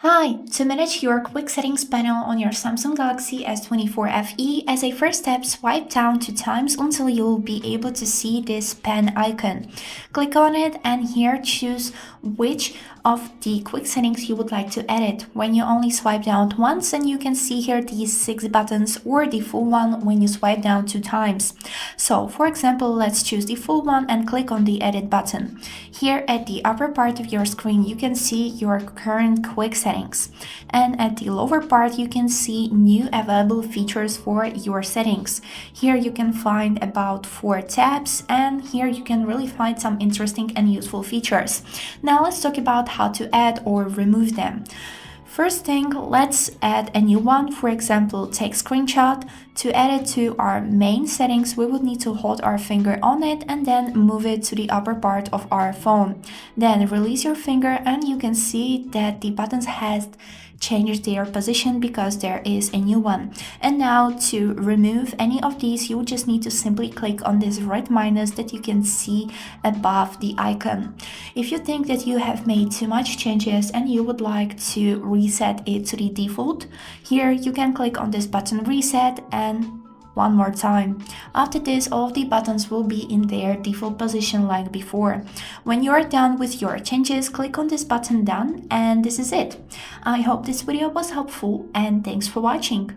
Hi! To manage your quick settings panel on your Samsung Galaxy S24 FE, as a first step, swipe down 2 times until you'll be able to see this pen icon. Click on it and here choose which of the quick settings you would like to edit. When you only swipe down once, and you can see here these 6 buttons, or the full one when you swipe down 2 times. So for example, let's choose the full one and click on the edit button. Here at the upper part of your screen, you can see your current quick settings. And at the lower part, you can see new available features for your settings. Here you can find about 4 tabs, and here you can really find some interesting and useful features. Now let's talk about how to add or remove them. First thing, let's add a new one. For example, take screenshot. To add it to our main settings, we would need to hold our finger on it and then move it to the upper part of our phone. Then release your finger and you can see that the buttons has changed their position because there is a new one. And now to remove any of these, you just need to simply click on this red minus that you can see above the icon. If you think that you have made too much changes and you would like to reset it to the default, here you can click on this button reset and one more time. After this, all of the buttons will be in their default position like before. When you are done with your changes, click on this button done, and this is it. I hope this video was helpful and thanks for watching.